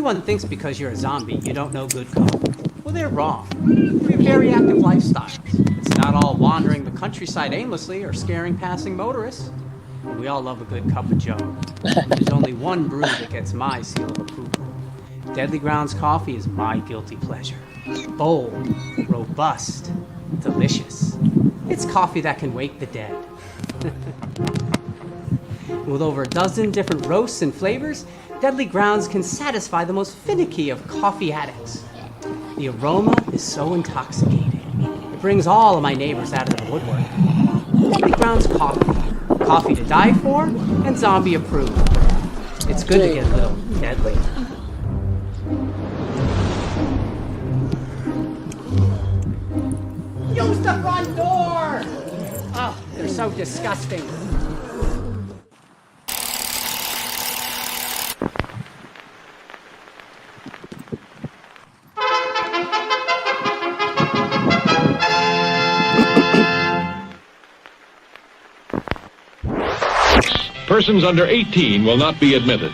Everyone thinks because you're a zombie, you don't know good coffee. Well, they're wrong. We have very active lifestyles. It's not all wandering the countryside aimlessly or scaring passing motorists. We all love a good cup of joe. There's only one brew that gets my seal of approval. Deadly Grounds coffee is my guilty pleasure. Bold, robust, delicious. It's coffee that can wake the dead. With over a dozen different roasts and flavors, Deadly Grounds can satisfy the most finicky of coffee addicts. The aroma is so intoxicating. It brings all of my neighbors out of the woodwork. Deadly Grounds coffee. Coffee to die for and zombie approved. It's good to get a little deadly. Use the front door! Oh, they're so disgusting. Persons under 18 will not be admitted.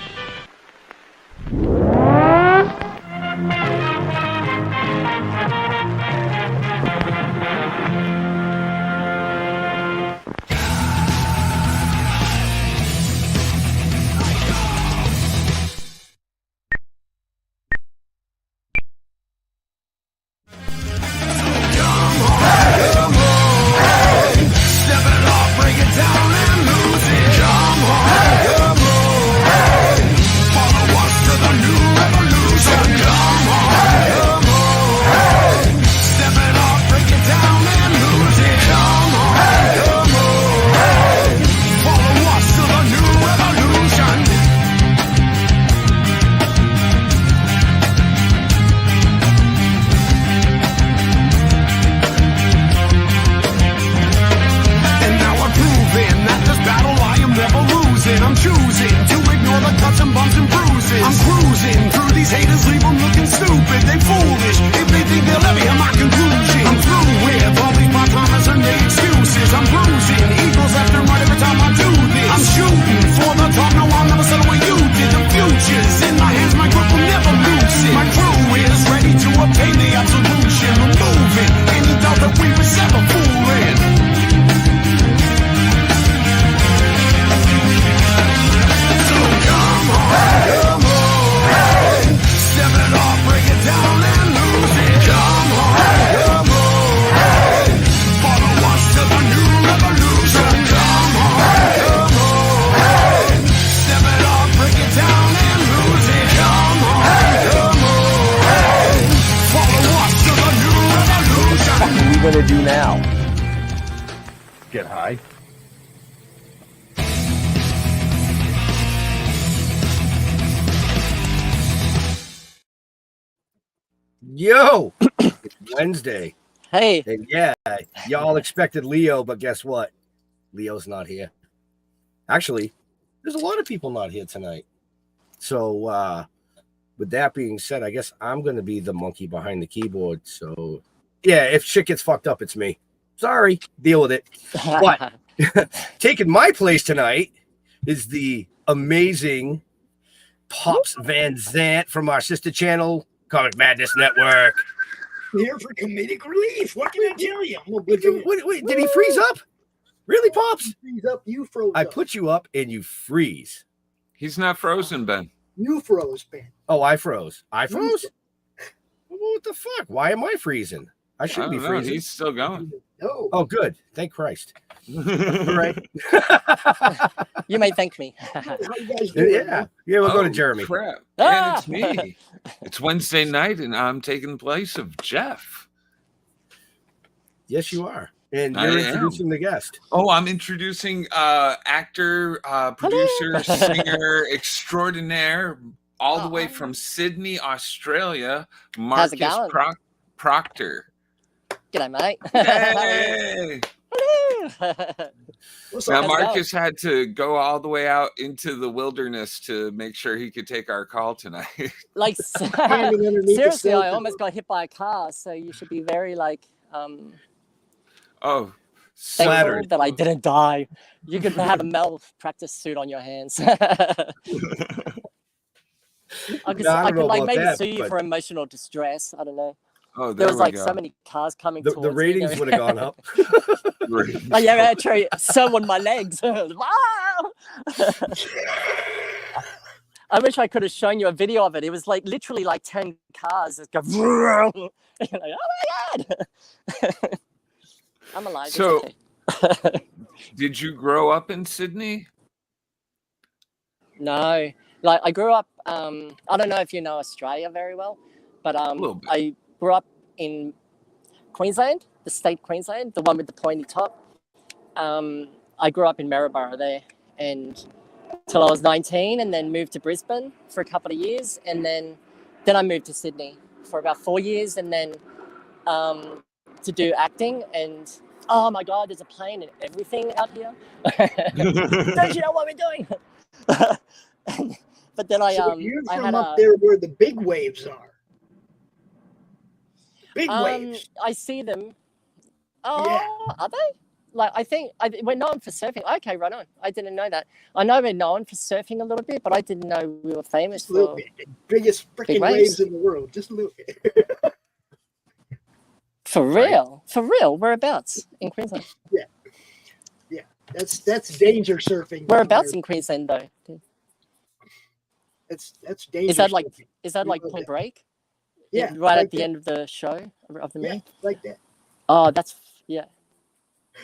Yo, it's Wednesday. Hey. And yeah, y'all expected Leo, but guess what? Leo's not here. Actually, there's a lot of people not here tonight. So with that being said, I guess I'm going to be the monkey behind the keyboard. So yeah, if shit gets fucked up, it's me. Sorry, deal with it. But taking my place tonight is the amazing Pops Van Zant from our sister channel, Comic Madness Network. Here for comedic relief. What can I tell you? Wait, did he freeze up? Really, Pops? Freeze up. You froze. I put you up and you freeze. He's not frozen, Ben. You froze, Ben. Oh, I froze. I froze? What the fuck? Why am I freezing? I shouldn't be freezing. He's still going. No. Oh, good. Thank Christ. All right. You may thank me. How you guys doing? Yeah. Yeah, we'll go to Jeremy. Crap. And it's me. It's Wednesday night, and I'm taking the place of Jeff. Yes, you are. And you're introducing the guest. Oh, I'm introducing actor, producer, singer extraordinaire, all the way from Sydney, Australia, Marcus Proctor. G'day, mate. Hey! Now, Marcus had to go all the way out into the wilderness to make sure he could take our call tonight. Like, seriously, I almost got hit by a car, so you should be very, oh, thankful that I didn't die. You could have a malpractice suit on your hands. I No, I I don't know could like about maybe that, sue you but- for emotional distress. I don't know. Oh, There there was we like go. so many cars coming The towards ratings me. would have gone up. Oh yeah, actually, so on my legs. Wow! I wish I could have shown you a video of it. It was like literally like 10 cars that go. You're like, oh my god! I'm alive. So, It's okay. did you grow up in Sydney? No, like I grew up. I don't know if you know Australia very well, but little bit. I grew up in Queensland, the state Queensland, the one with the pointy top. I grew up in Maryborough there, and till I was 19, and then moved to Brisbane for a couple of years, and then I moved to Sydney for about 4 years, and then to do acting. And oh my God, there's a plane and everything out here. Don't you know what we're doing? But then So you're I from had up there where the big waves are. Big waves. I see them. Oh, Yeah. are they? Like I think we're known for surfing. Okay, right on. I didn't know that. I know we're known for surfing a little bit, but I didn't know we were famous Just a little for bit. Biggest freaking waves. waves in the world. Just a little bit. For real. For real. Whereabouts in Queensland? Yeah. That's danger surfing. Whereabouts in Queensland though? That's danger. Is that like surfing. Point Break? Yeah, Right like at the that. end of the show of the movie? Yeah, like that. Oh, that's yeah.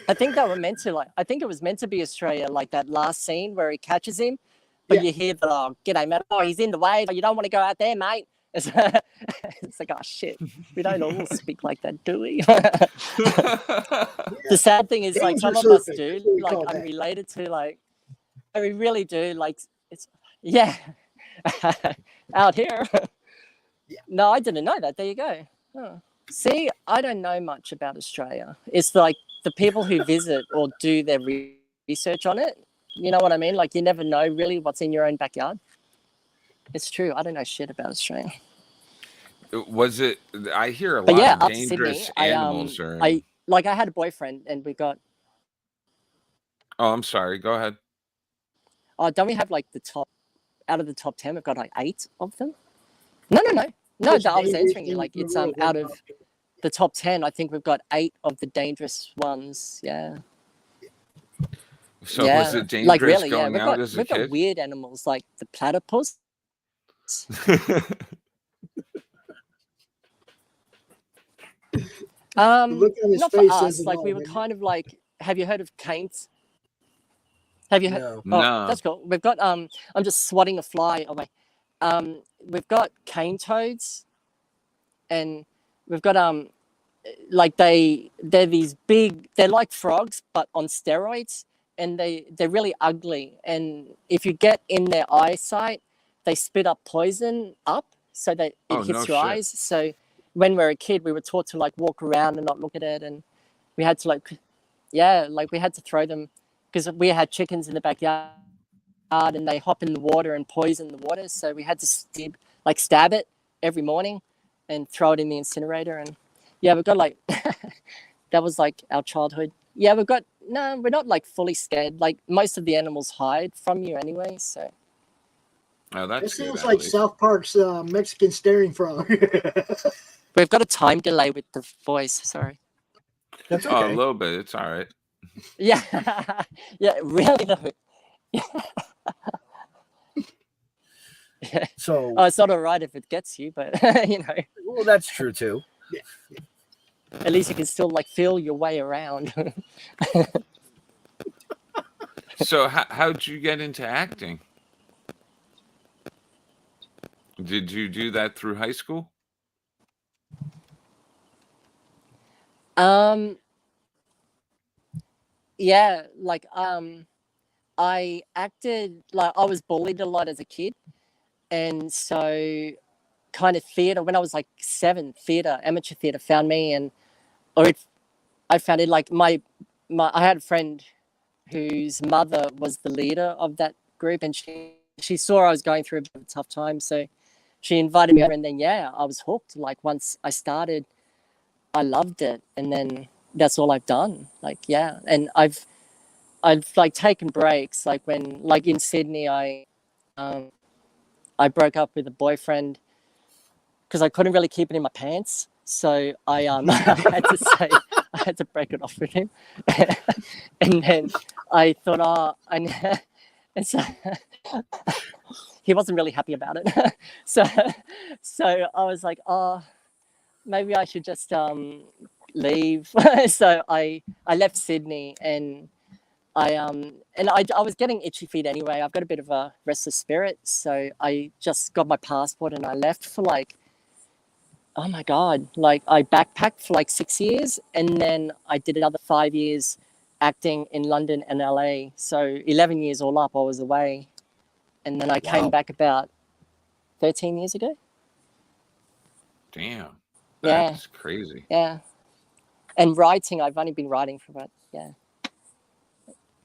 I think they were meant to I think it was meant to be Australia, like that last scene where he catches him, but you hear the g'day mate, oh he's in the wave, you don't want to go out there, mate. It's like, oh shit, we don't all speak like that, do we? The sad thing is like some of us do, like I'm related to we really do, like it's out here. No, I didn't know that. There you go. Oh. See, I don't know much about Australia. It's like the people who visit or do their research on it. You know what I mean? Like you never know really what's in your own backyard. It's true. I don't know shit about Australia. Was it? I hear a But lot yeah, of up to dangerous Sydney, animals. I had a boyfriend and we got. Oh, I'm sorry. Go ahead. Oh, don't we have like out of the top 10? We've got like 8 of them. No. I was answering you like it's out of the top 10. I think we've got 8 of the dangerous ones. Yeah. So was it dangerous like really? going Yeah, out as a we've got kid? weird animals like the platypus. Not for us. Like we were kind of like. Have you heard of canes? Have you heard? No. No. That's cool. We've got I'm just swatting a fly away. We've got cane toads, and we've got like they're these big. They're like frogs, but on steroids, and they're really ugly. And if you get in their eyesight, they spit up poison up, so that it hits your eyes. So when we were a kid, we were taught to like walk around and not look at it, and we had to we had to throw them because we had chickens in the backyard and they hop in the water and poison the water. So we had to stab it every morning and throw it in the incinerator. And yeah, we've got like, that was like our childhood. Yeah, we're not like fully scared. Like most of the animals hide from you anyway. So. Oh, that's It sounds like South Park's Mexican staring frog. We've got a time delay with the voice. Sorry. That's okay. Oh, a little bit. It's all right. Yeah. Yeah, really though. Yeah. So it's not all right if it gets you, but you know. Well, that's true too. Yeah. At least you can still like feel your way around. So how'd you get into acting? Did you do that through high school? Yeah, like I acted, like I was bullied a lot as a kid, and so kind of theater when I was like 7, amateur theater found me, and I found it like my I had a friend whose mother was the leader of that group, and she saw I was going through a bit of a tough time, so she invited me over, and then I was hooked. Like once I started, I loved it, and then that's all I've done. Like and I've like taken breaks, like when in Sydney I I broke up with a boyfriend because I couldn't really keep it in my pants. So I I had to break it off with him. And then I thought, and so he wasn't really happy about it. so I was like, oh, maybe I should just leave. So I left Sydney, and I was getting itchy feet anyway. I've got a bit of a restless spirit, so I just got my passport and I left for like, oh my God, like I backpacked for like 6 years, and then I did another 5 years acting in London and LA. So 11 years all up, I was away. And then I came back about 13 years ago. Damn. Yeah. That's crazy. Yeah. And writing, I've only been writing for about,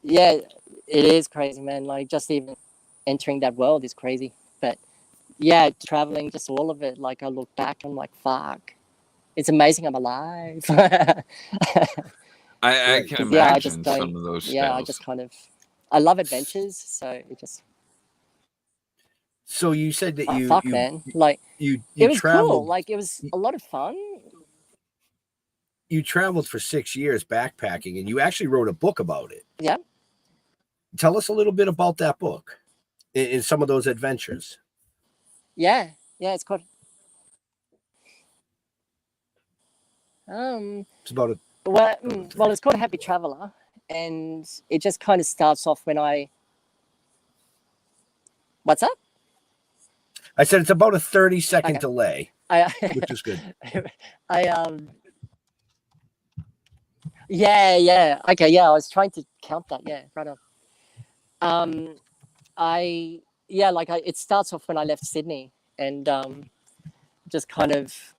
yeah, it is crazy, man. Like just even entering that world is crazy. But yeah, traveling, just all of it. Like I look back, I'm like, fuck, it's amazing I'm alive. I can imagine I just don't, some of those spells. Yeah, I just kind of, I love adventures, so it just. So you said that man, like you it was traveled, cool. Like it was a lot of fun. You traveled for 6 years backpacking, and you actually wrote a book about it. Yeah. Tell us a little bit about that book in some of those adventures. Yeah, it's called. It's about well, it's called Happy Traveler, and it just kind of starts off when I. What's up? I said it's about a 30-second delay, which is good. Yeah. Okay, yeah. I was trying to count that. Yeah, right on. It starts off when I left Sydney, and just kind of,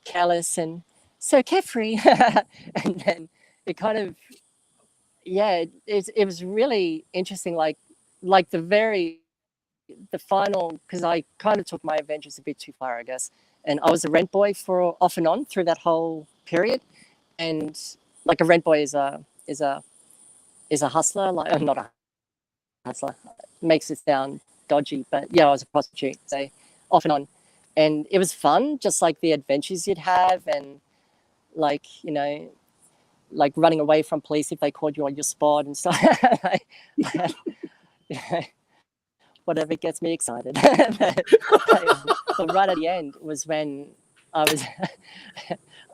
callous and so carefree, and then it kind of, it was really interesting. Like the final, because I kind of took my adventures a bit too far, I guess, and I was a rent boy for off and on through that whole period, and like a rent boy is a hustler, like not a hustler, makes it sound dodgy, but yeah, I was a prostitute, so off and on, and it was fun, just like the adventures you'd have, and like like running away from police if they called you on your spot and stuff. Whatever gets me excited. But right at the end was when I was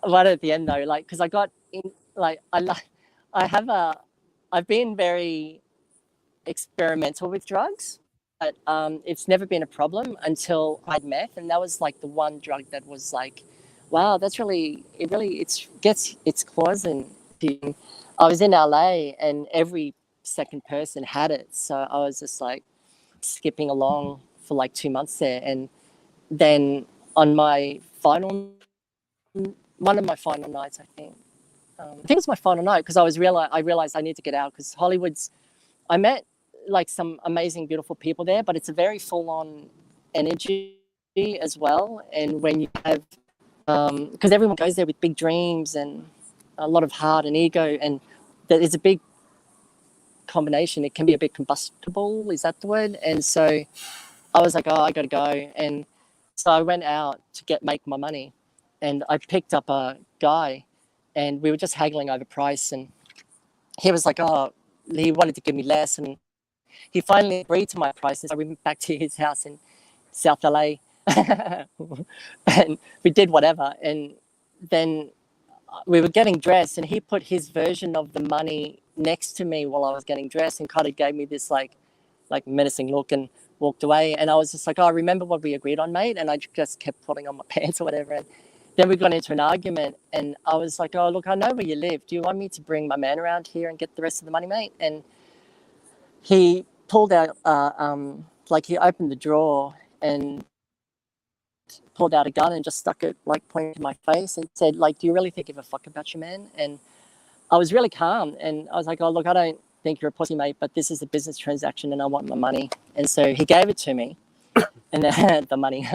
right at the end though, like because I got in, like I've been very experimental with drugs, but it's never been a problem until I'd meth, and that was like the one drug that was like, wow, it gets its claws in. I was in LA and every second person had it, so I was just like skipping along for like 2 months there, and then on one of my final nights, I think it was my final night, because I realized I need to get out, because I met like some amazing, beautiful people there, but it's a very full-on energy as well. And when you have, because everyone goes there with big dreams and a lot of heart and ego, and there's a big combination. It can be a bit combustible, is that the word? And so I was like, oh, I gotta go. And so I went out to make my money, and I picked up a guy, and we were just haggling over price, and he was like, oh, he wanted to give me less, and he finally agreed to my price. And so we went back to his house in South LA and we did whatever, and then we were getting dressed, and he put his version of the money next to me while I was getting dressed, and kind of gave me this like menacing look, and walked away. And I was just like, oh, remember what we agreed on, mate? And I just kept putting on my pants or whatever. And then we got into an argument, and I was like, oh, look, I know where you live. Do you want me to bring my man around here and get the rest of the money, mate? And he pulled out, he opened the drawer and pulled out a gun and just stuck it, like, pointing to my face and said, like, do you really think you give a fuck about your man? And I was really calm, and I was like, oh, look, I don't think you're a pussy, mate, but this is a business transaction and I want my money. And so he gave it to me, and then the money.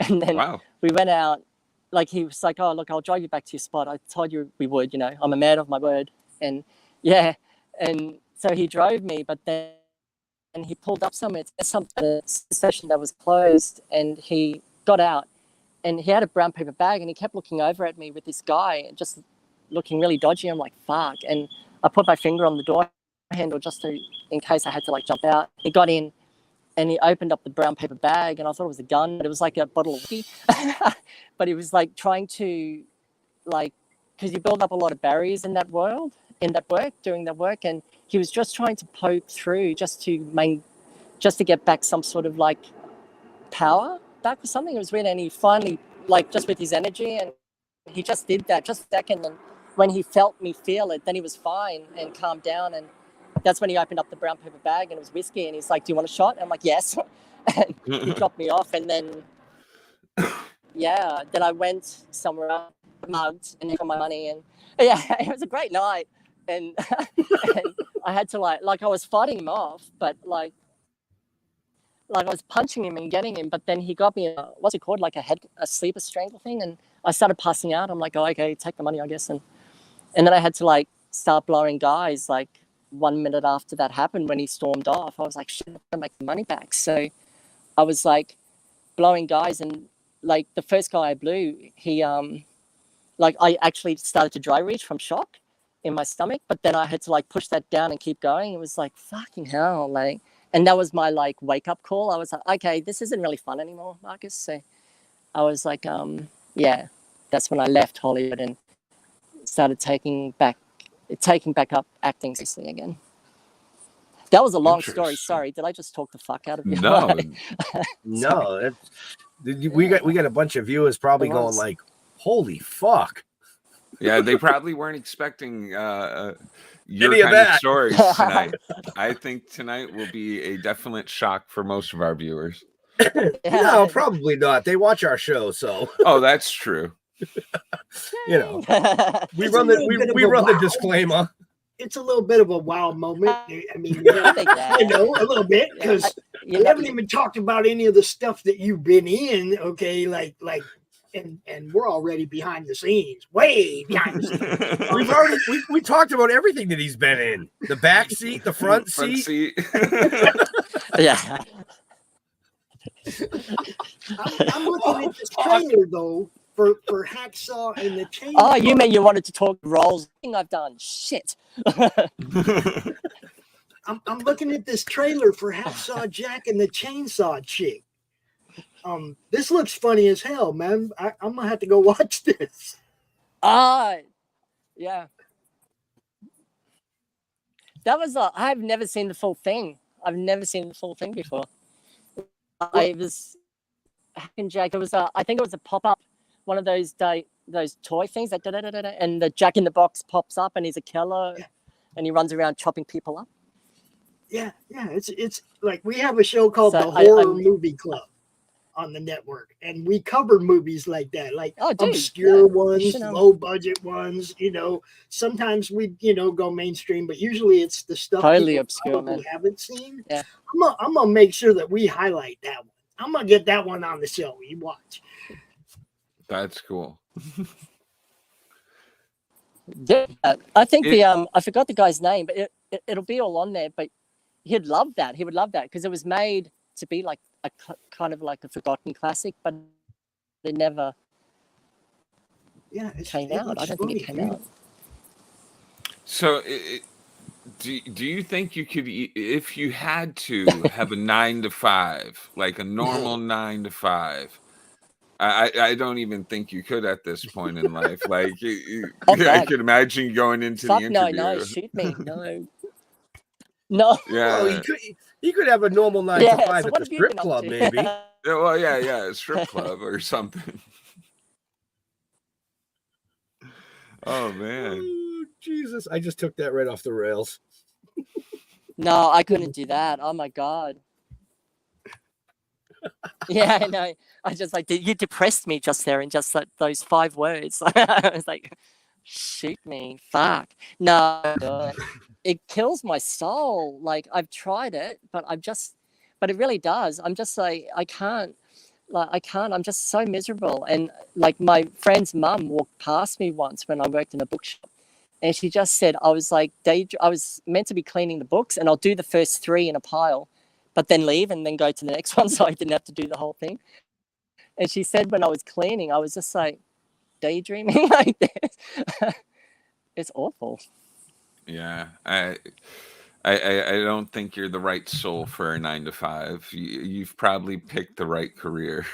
And then we went out. Like, he was like, oh, look, I'll drive you back to your spot. I told you we would, I'm a man of my word. And yeah, and so he drove me, but then and he pulled up somewhere. It's some station that was closed, and he got out, and he had a brown paper bag, and he kept looking over at me with this guy, just looking really dodgy. I'm like, fuck. And I put my finger on the door handle just in case I had to like jump out. He got in, and he opened up the brown paper bag, and I thought it was a gun, but it was like a bottle of whiskey. But he was like trying to, like, because you build up a lot of barriers in that world, doing that work, and he was just trying to poke through just to get back some sort of like power back or something. It was weird, and he finally, like, just with his energy, and he just did that just a second, and when he felt me feel it, then he was fine and calmed down, and that's when he opened up the brown paper bag, and it was whiskey, and he's like, do you want a shot? And I'm like, yes. And he dropped me off, and then then I went somewhere else, mugged, and he got my money, and yeah, it was a great night. And, and I had to like I was fighting him off, but like I was punching him and getting him, but then he got me what's it called, like a sleeper strangle thing, and I started passing out. I'm like, oh, okay, take the money, I guess. And then I had to like start blowing guys like 1 minute after that happened. When he stormed off, I was like, shit, I'm gonna make the money back. So I was like blowing guys, and like the first guy I blew, he like I actually started to dry reach from shock in my stomach, but then I had to like push that down and keep going. It was like, fucking hell, like, and that was my like wake up call. I was like, okay, this isn't really fun anymore, Marcus. So I was like, yeah, that's when I left Hollywood and started taking back up acting seriously again. That was a long story. Sorry, did I just talk the fuck out of you? No, no. We got a bunch of viewers probably going like, "Holy fuck!" Yeah, they probably weren't expecting your Any kind of of stories tonight. I think tonight will be a definite shock for most of our viewers. No, probably not. They watch our show, so. Oh, that's true. You know, we run the disclaimer. It's a little bit of a wow moment. I mean, I know a little bit, because we haven't even talked about any of the stuff that you've been in. Okay, like. And we're already behind the scenes, way behind the scenes. We've already we talked about everything that he's been in. The back seat, the front seat. Yeah. I'm looking at this trailer though for Hacksaw and the Chainsaw. Oh, you mean you wanted to talk roles? Thing I've done. Shit. I'm looking at this trailer for Hacksaw Jack and the Chainsaw Chick. This looks funny as hell, man. I'm gonna have to go watch this. Yeah. That was I've never seen the full thing. I've never seen the full thing before. It was Hack and Jack. It was I think it was a pop-up, one of those toy things that and the Jack in the Box pops up, and he's a killer, and he runs around chopping people up. Yeah. It's like we have a show called the Horror Movie Club on the network, and we cover movies like that, like obscure ones, low budget ones. You know, sometimes we go mainstream, but usually it's the stuff totally obscure, man. We haven't seen. Yeah, I'm gonna make sure that we highlight that one. I'm gonna get that one on the show. You watch. That's cool. Yeah, I think I forgot the guy's name, but it'll be all on there. But he'd love that. He would love that because it was made to be like a kind of like a forgotten classic, but it never came out. I don't think it came out. So do you think you could, if you had to have a 9 to 5, like a normal 9 to 5, I don't even think you could at this point in life. Like I could imagine going into the interview. No, shoot me. No. Yeah. Well, he could have a normal 9 to 5 at the strip club, maybe. Well, yeah, a strip club or something. Oh man. Oh, Jesus, I just took that right off the rails. No, I couldn't do that. Oh my God. Yeah, I know. I just like you depressed me just there in just like those 5 words. I was like, shoot me, fuck. No, God. It kills my soul. Like I've tried it, but it really does. I'm just like, I can't. I'm just so miserable. And like my friend's mum walked past me once when I worked in a bookshop, and she just said, I was meant to be cleaning the books, and I'll do the first 3 in a pile, but then leave and then go to the next one, so I didn't have to do the whole thing. And she said when I was cleaning, I was just like daydreaming like this. It's awful. Yeah, I don't think you're the right soul for a 9 to 5. You've probably picked the right career.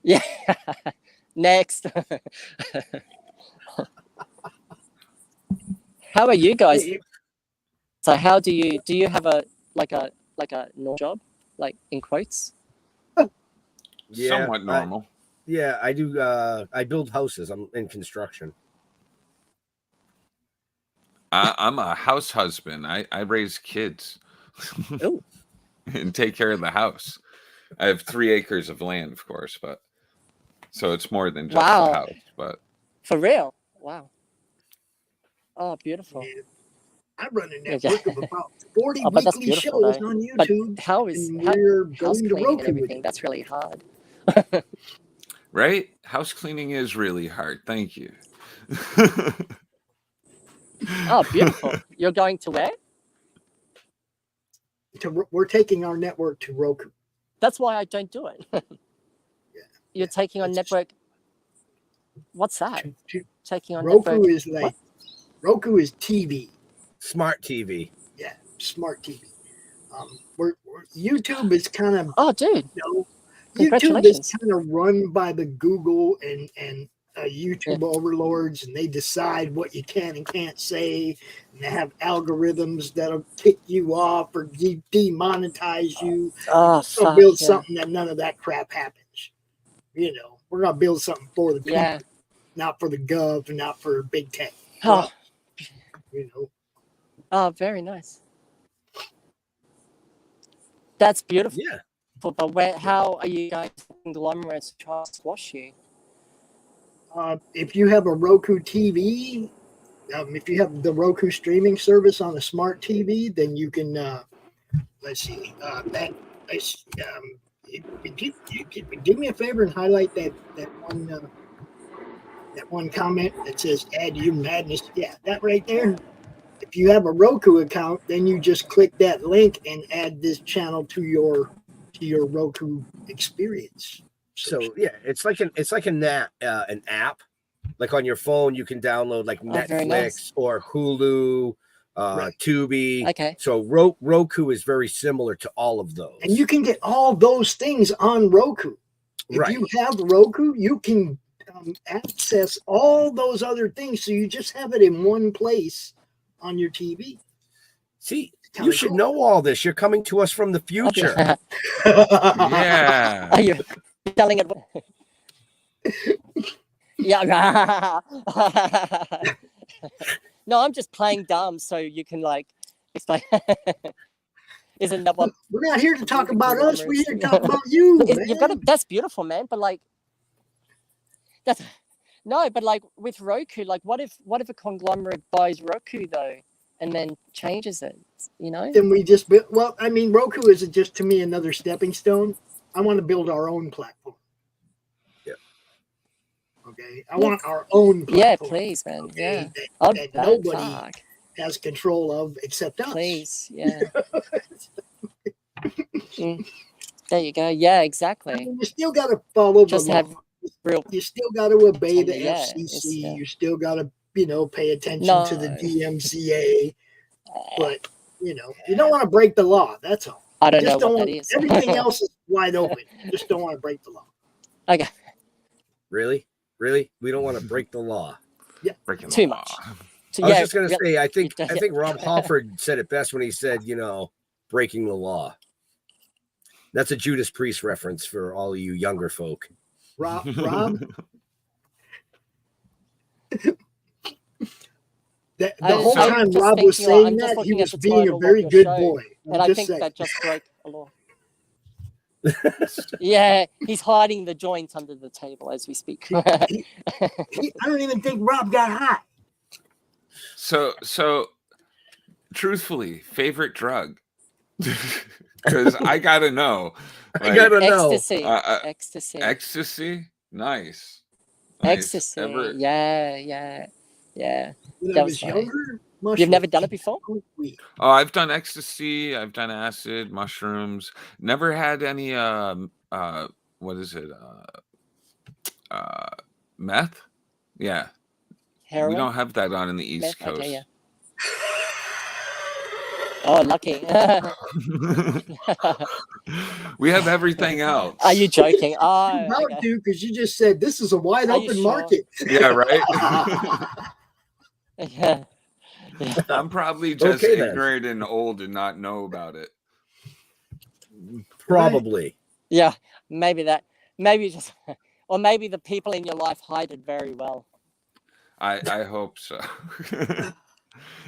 Yeah. Next. How are you guys? So how do you have a normal job, like in quotes? Yeah, somewhat normal. I do. I build houses. I'm in construction. I'm a house husband. I raise kids and take care of the house. I have 3 acres of land, of course, but so it's more than just a house. But for real, wow. Oh, beautiful. Yeah. I run a network of about 40 weekly shows on YouTube. But how is house cleaning and everything? That's really hard. Right? House cleaning is really hard. Thank you. Oh, beautiful. You're going to where? We're taking our network to Roku. That's why I don't do it. You're taking on network. What's that? Taking on Roku network. is like what? Roku is TV. Smart TV. Yeah, smart TV. YouTube is kind of dude. YouTube is kind of run by the Google and YouTube overlords, and they decide what you can and can't say, and they have algorithms that'll kick you off or demonetize you. So build something that none of that crap happens. We're gonna build something for the people, not for the gov and not for big tech. Oh, very nice. That's beautiful. Yeah. But how are you guys conglomerates try to squash you? If you have a Roku TV, if you have the Roku streaming service on a smart TV, then you can. Let's see. Do me a favor and highlight that one comment that says "Add to your madness." Yeah, that right there. If you have a Roku account, then you just click that link and add this channel to your Roku experience. So yeah, it's like an app. Like on your phone, you can download like Netflix or Hulu, Tubi. Okay. So Roku is very similar to all of those. And you can get all those things on Roku. If you have Roku, you can access all those other things. So you just have it in one place on your TV. See, you should know all this. You're coming to us from the future. Yeah. Are you telling it? Yeah. No, I'm just playing dumb so you can like explain. Isn't that what? We're not here to talk about us. We're here to talk about you. You've got to, that's beautiful, man. But like, that's no. But like with Roku, like what if a conglomerate buys Roku though, and then changes it? Then we just Roku is just to me another stepping stone. I want to build our own platform. Yeah. Okay. I want our own platform. Yeah, please, man. Okay? Yeah. That nobody has control of except us. Please, yeah. There you go. Yeah, exactly. You still got to follow just the have law. You still got to obey the FCC. You still got to, pay attention to the DMCA. But you don't want to break the law. That's all. I don't know what that is. Everything else is wide open. You just don't want to break the law. Okay. Really? We don't want to break the law. Yeah, breaking too the much. law. I was just gonna say, I think Rob Halford said it best when he said, breaking the law. That's a Judas Priest reference for all of you younger folk. Rob. The whole time Rob was saying that, he was being a very good boy. And I think that just broke the law. Yeah, he's hiding the joint under the table as we speak. I don't even think Rob got high. So truthfully, favorite drug? Because I gotta know. I gotta know. Ecstasy. Ecstasy? Nice. Ecstasy. Yeah. When I was younger, You've never done it before? Oh, I've done ecstasy. I've done acid, mushrooms. Never had any. What is it? Meth. Yeah. Heroin? We don't have that on in the East Meth? Coast. Okay, yeah. Oh, lucky. We have everything else. Are you joking? Oh, about to, because you just said this is a wide open market. Yeah, right. Yeah. I'm probably just ignorant and old and not know about it. Probably. Yeah, maybe that. Maybe just, or maybe the people in your life hide it very well. I hope so.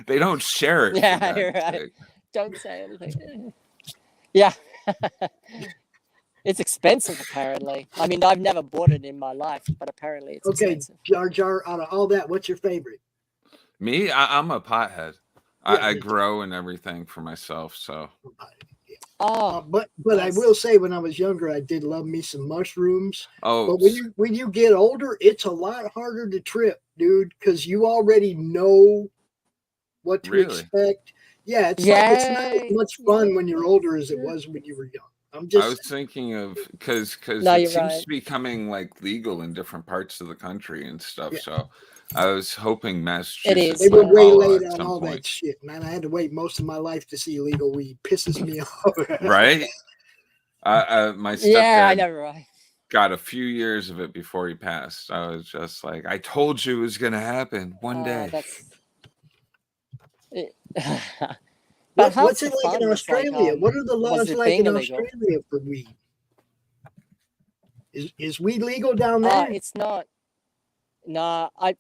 They don't share it. Yeah, you're right. Don't say anything. Yeah. It's expensive, apparently. I mean, I've never bought it in my life, but apparently it's expensive. Jar Jar, out of all that, what's your favorite? Me? I'm a pothead. Yeah, I grow and everything for myself, so. Oh, but I will say, when I was younger, I did love me some mushrooms. Oh, but when you get older, it's a lot harder to trip, dude, because you already know what to expect. Yeah, it's like it's not as much fun when you're older as it was when you were young. I was thinking of because it seems to be coming like legal in different parts of the country and stuff. Yeah. So I was hoping Massachusetts. They were way late on all that shit, man. I had to wait most of my life to see legal weed. Pisses me off. Right? My stepdad. Yeah, I never. Got a few years of it before he passed. I was just like, I told you it was going to happen one day. But what's it like in Australia? What are the laws like in Australia for weed? Is weed legal down there? It's not. No, I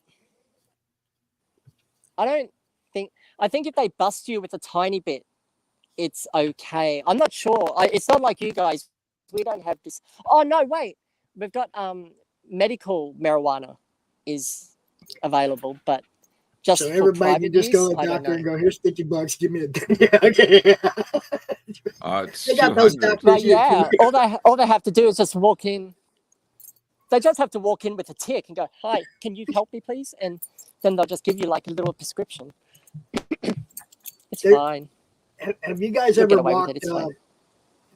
don't think. I think if they bust you with a tiny bit, it's okay. I'm not sure. It's not like you guys. We don't have this. Oh no, wait. We've got medical marijuana is available, but just so everybody can just go to the doctor and go, here's $50, give me a yeah, okay. They got those doctors. Yeah, all they have to do is just walk in. They just have to walk in with a tick and go, hi, can you help me, please? And then they'll just give you like a little prescription. It's fine. Have you guys ever walked? Have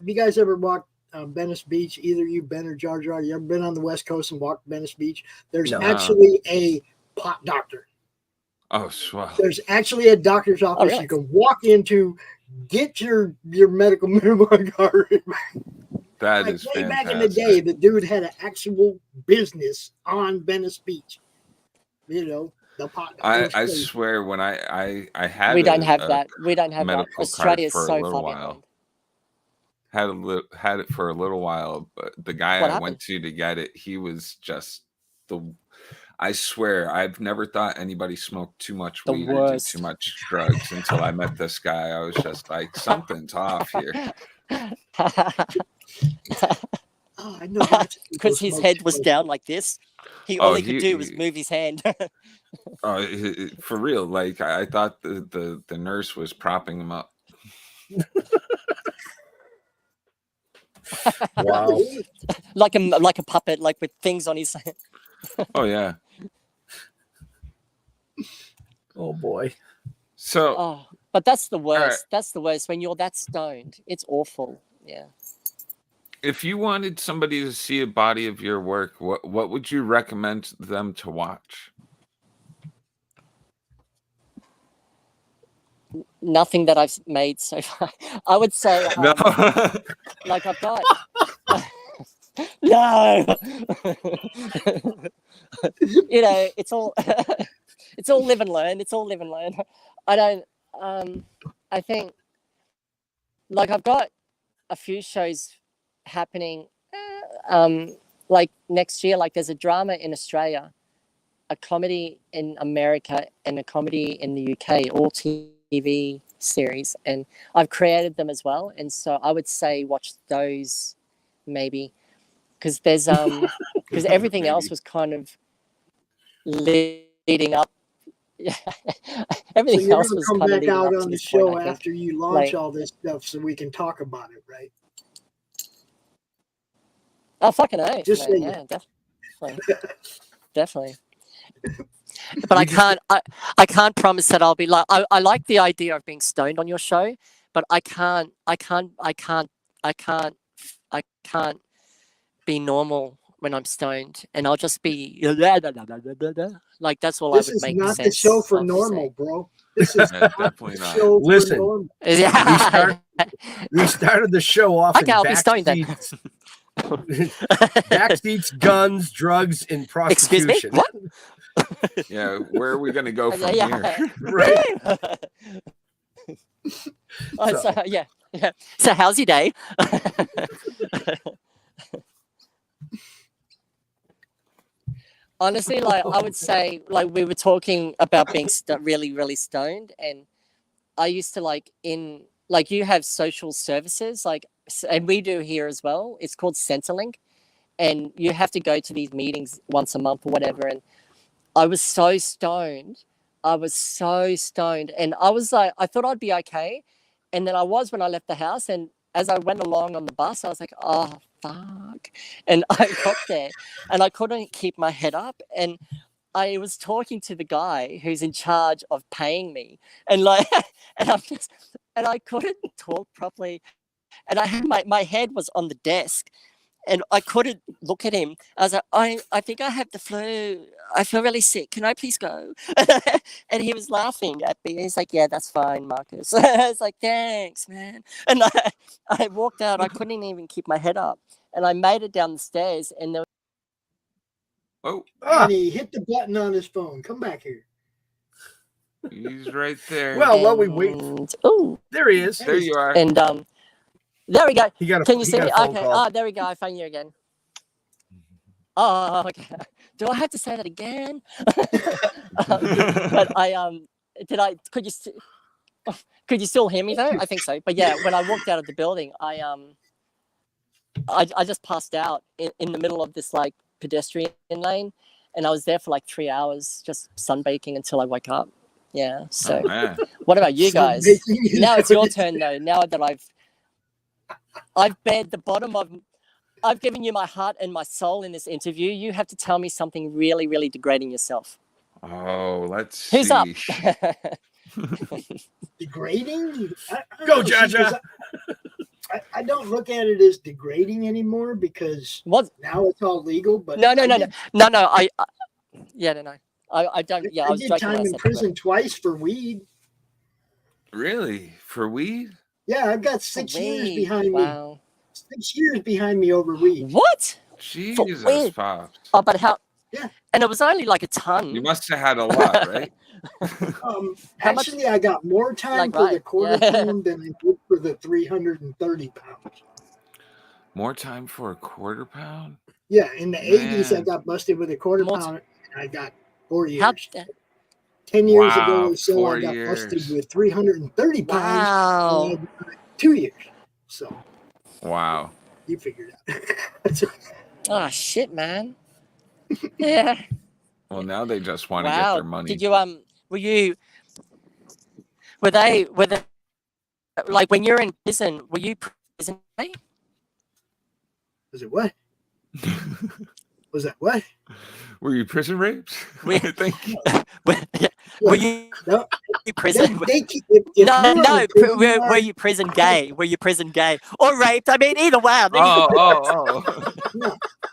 you guys ever walked Venice Beach? Either you, Ben, or Jar Jar. You ever been on the West Coast and walked Venice Beach? There's actually a pot doctor. Oh, swell. There's actually a doctor's office you can walk into, get your medical marijuana card. That is fantastic. Back in the day, the dude had an actual business on Venice Beach. You know, the pot. I swear, when I had we don't have that. We don't have that. Australia is so far behind. Had it for a little while, but the guy I went to get it, he was just I swear, I've never thought anybody smoked too much weed or did too much drugs until I met this guy. I was just like, something's off here. I know, because his head was down like this. All he could do was move his hand. For real, like I thought the nurse was propping him up. Wow. like a puppet, like with things on his head. Oh yeah. Oh boy. So but that's the worst. Right. That's the worst when you're that stoned. It's awful. Yeah. If you wanted somebody to see a body of your work, what would you recommend them to watch? Nothing that I've made so far. I would say no. Like I've got no. You know, it's all it's all live and learn. It's all live and learn. I don't I think like I've got a few shows happening like next year. Like there's a drama in Australia, a comedy in America, and a comedy in the UK, all TV series, and I've created them as well. And so I would say watch those maybe, because there's because everything else was kind of leading up. Everything else was come kind back of out up on to the this show point, after you launch all this stuff, so we can talk about it, right? Oh, fucking A. Just man. Yeah, definitely. Definitely. but I can't promise that I'll be like. I like the idea of being stoned on your show, but I can't be normal when I'm stoned, and I'll just be like that's all This I would is make not sense the show for of normal, saying. bro. This is definitely the not. show Listen. for normal. Yeah. We started the show off in Okay, I'll be stoned then. Backseats, guns, drugs, and Excuse me? prostitution. What? Yeah, where are we going to go from Yeah. here? Right. So. So how's your day? Honestly, like I would say, like we were talking about being really, really stoned, and I used to like you have social services, like, and we do here as well. It's called Centrelink, and you have to go to these meetings once a month or whatever. And I was so stoned. And I was like, I thought I'd be okay, and then I was when I left the house. And as I went along on the bus, I was like, oh fuck, and I got there, and I couldn't keep my head up, and I was talking to the guy who's in charge of paying me, and like, and I couldn't talk properly, and I had my head was on the desk, and I couldn't look at him. I was like, I think I have the flu. I feel really sick. Can I please go? And he was laughing at me. He's like, yeah, that's fine, Marcus. I was like, thanks, man. And I walked out. I couldn't even keep my head up, and I made it down the stairs, and there. Oh, And he hit the button on his phone. Come back here. he's right there. Well, while we wait. Oh, There he is. There you are. and there we go. Can you see me? Okay. Call. Oh, there we go. I found you again. Oh, okay. Do I have to say that again? But could you still hear me though? I think so. But yeah, when I walked out of the building, I just passed out in the middle of this like pedestrian lane, and I was there for like 3 hours just sunbaking until I woke up. Yeah. So what about you guys? Now it's your turn though. Now that I've bared the bottom of, I've given you my heart and my soul in this interview. You have to tell me something really, really degrading yourself. Oh, let's see. Who's up? Degrading? Go, Jaja. I don't look at it as degrading anymore because now it's all legal. But no. I don't. Yeah, I did time in prison twice for weed. Really? For weed? Yeah, I've got 6 years behind me. 6 years behind me over weed. What? Jesus, Pops. Oh, but how? Yeah. And it was only like a ton. You must have had a lot, right? Actually, I got more time for the quarter pound than I did for the 330 pounds. More time for a quarter pound? Yeah, in the 80s, I got busted with a quarter pound, and I got 4 years. 10 years ago or so, I got busted with 330 pounds. Wow. And 2 years. So. Wow. You figured it out. Oh, shit, man. Yeah. Well, now they just want to get their money. Did you were they like when you're in prison, were you prison? Was it what? Was that what? Were you prison raped? I think. Were you prison? Were you prison gay? Were you prison gay or raped? I mean, either way.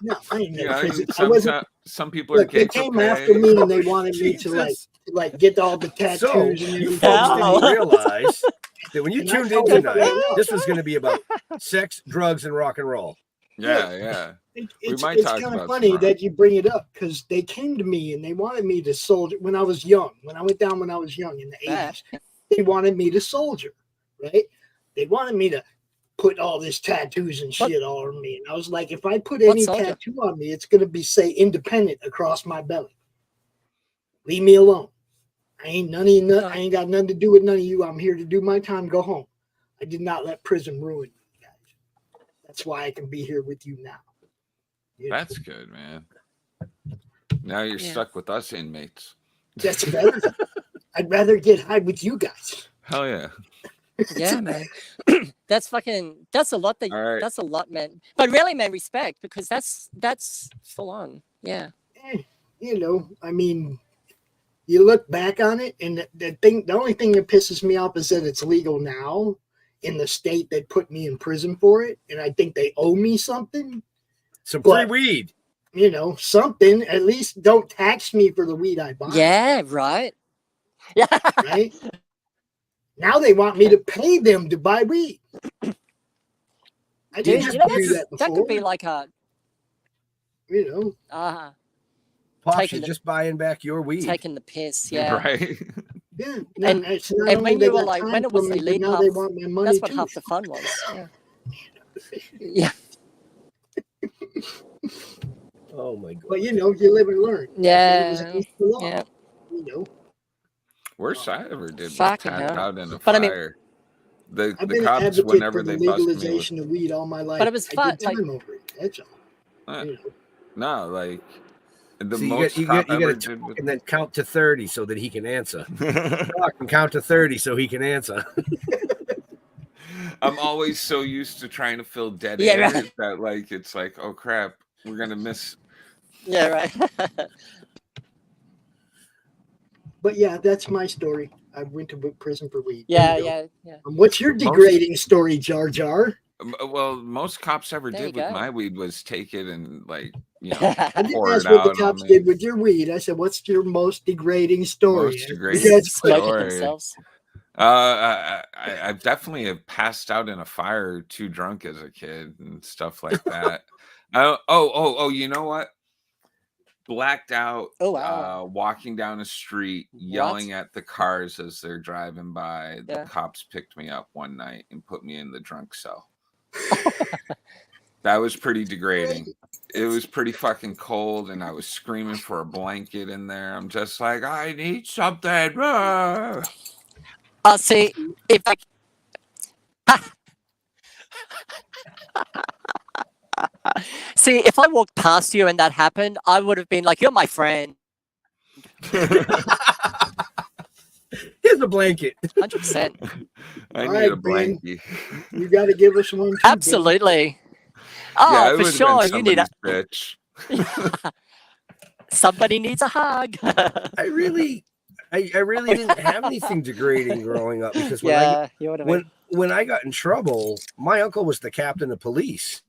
No, I ain't never prison. Some people are they came after me and they wanted me to like get all the tattoos. So you folks didn't realize that when you tuned in tonight, this was going to be about sex, drugs, and rock and roll. Yeah. It's kind of funny that you bring it up because they came to me and they wanted me to soldier when I was young. When I went down when I was young in the 80s, they wanted me to soldier, right? They wanted me to put all this tattoos and shit all over me. And I was like, if I put any tattoo on me, it's going to be, say, independent across my belly. Leave me alone. I ain't got nothing to do with none of you. I'm here to do my time, go home. I did not let prison ruin me, guys. That's why I can be here with you now. That's good, man. Now you're stuck with us inmates. That's better. I'd rather get high with you guys. Hell yeah. Yeah, man. That's a lot. That's a lot, man. But really, man, respect, because that's full on. Yeah. I mean, you look back on it, and the only thing that pisses me off is that it's legal now in the state that put me in prison for it, and I think they owe me something. Some free weed. You know, something. At least don't tax me for the weed I buy. Yeah, right. Yeah. Right? Now they want me to pay them to buy weed. I didn't have to do that before. That could be like a, you know, Pops, you're just buying back your weed. Taking the piss, yeah. Right. Yeah. And when you were like, when it was illegal, now they want my money that's what too. half the fun was. Yeah. Yeah. Oh my god. But you know, you live and learn. Yeah. Yeah. You know. Worst I ever did was Fucking pass hell. out in a But I fire. mean, I've the been an cops, advocate whenever for the they bust me with, legalization of weed all my life. But it was fun. I did time over it. That's all. You know. no, like the So most you cop got ever to did with and then count to 30 so that he can answer. Talk and count to 30 so he can answer. I'm always so used to trying to fill dead Yeah, air right. that like it's like, oh crap, we're gonna miss. Yeah, right. But yeah, that's my story. I went to prison for weed. Yeah. What's your degrading story, Jar Jar? Well, most cops ever There you did with go. my weed was take it and like, you know, I didn't pour ask it what the out cops on me. did with your weed. I said, "What's your most degrading story?" Most degrading Because Smoking story. themselves. I definitely have passed out in a fire too drunk as a kid and stuff like that. You know what? Blacked out, Oh, wow. walking down a street, yelling at the cars as they're driving by. The Yeah. cops picked me up one night and put me in the drunk cell. That was pretty degrading. It was pretty fucking cold, and I was screaming for a blanket in there. I'm just like, I need something. See, if I... See, if I walked past you and that happened, I would have been like, "You're my friend." Here's a blanket. 100%. I All need right, a blankie. you got to give us one. Too, Absolutely. Oh, Yeah, it for would've sure. been You need a... somebody's bitch. Somebody needs a hug. I really didn't have anything degrading growing up because when I got in trouble, my uncle was the captain of police.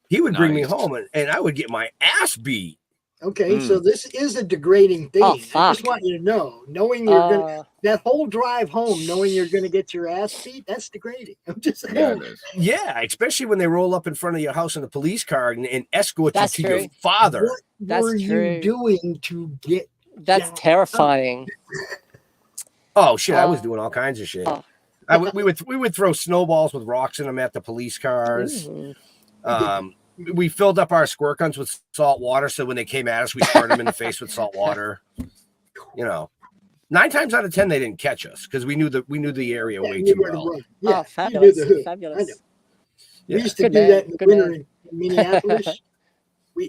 He would bring me home and I would get my ass beat. Okay, so this is a degrading thing. Oh, I fuck. just want you to know, knowing you're gonna that whole drive home, knowing you're gonna get your ass beat, that's degrading. I'm just saying. Yeah, especially when they roll up in front of your house in a police car and escort That's you to true. your father. What were you doing to get? That's terrifying. Oh shit! I was doing all kinds of shit. We would throw snowballs with rocks in them at the police cars. We filled up our squirt guns with salt water, so when they came at us, we squirt them in the face with salt water. You know, 9 times out of 10 they didn't catch us because we knew the area way too well. Yeah, fabulous. you knew the hood. Fabulous. We used to do that in the winter in Minneapolis.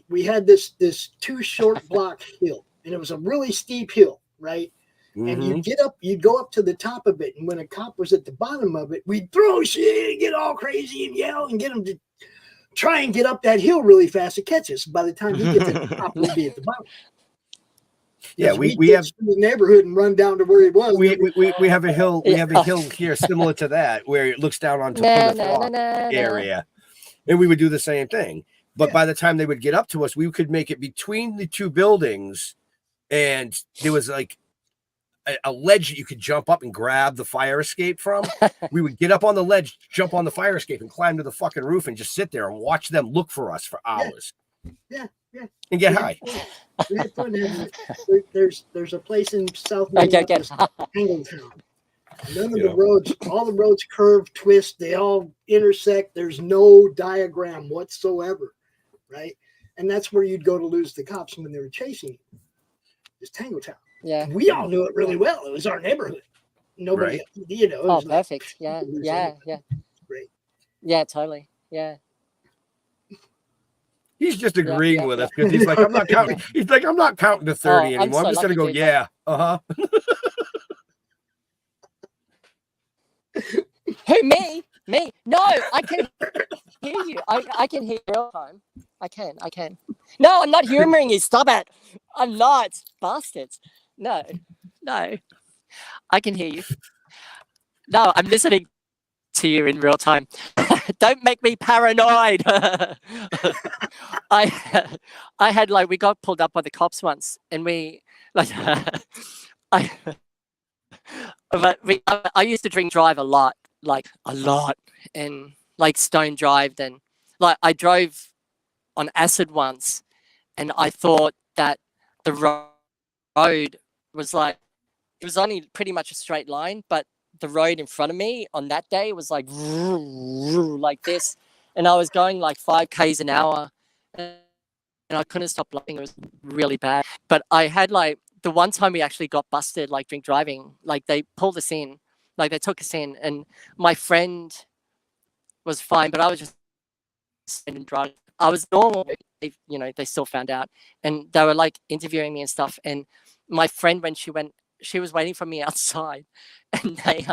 we had this 2 short block hill, and it was a really steep hill, right? And you'd go up to the top of it, and when a cop was at the bottom of it, we'd throw shit and get all crazy and yell and get him to try and get up that hill really fast to catch us. By the time he gets to the top, we'd be at the bottom. Yeah, we have through the neighborhood and run down to where he was. We have a hill. We have a hill here similar to that where it looks down onto Plymouth Rock area, and we would do the same thing. But by the time they would get up to us, we could make it between the 2 buildings, and there was like a ledge that you could jump up and grab the fire escape from. We would get up on the ledge, jump on the fire escape, and climb to the fucking roof and just sit there and watch them look for us for hours. Yeah. And get high. We had fun having it. There's a place in South Minneapolis, Angletown. None of the roads, all the roads curve, twist, they all intersect. There's no diagram whatsoever, right? And that's where you'd go to lose the cops when they were chasing you. It's Tangletown. Yeah. We all knew it really well. It was our neighborhood. Nobody, you know. Oh, perfect. Yeah. Great. Yeah, totally. Yeah. He's just agreeing with us because he's like, I'm not counting. He's like, I'm not counting to 30 anymore. I'm just gonna go, yeah. Who, me? Me? No, I can hear you. I can hear real time. I can. No, I'm not humoring you. Stop it. I'm not. Bastards. No, no, I can hear you. No, I'm listening to you in real time. Don't make me paranoid. I had like, we got pulled up by the cops once, and we like I I used to drink drive a lot, and like stone drived, and like I drove on acid once, and I thought that the road was like, it was only pretty much a straight line, but the road in front of me on that day was like like this, and I was going like 5 k's an hour, and I couldn't stop laughing. It was really bad. But I had like, the one time we actually got busted, like drink driving, like they pulled us in, like they took us in, and my friend was fine, but I was just and drunk. I was normal. They still found out, and they were like interviewing me and stuff. And my friend, when she was waiting for me outside, and they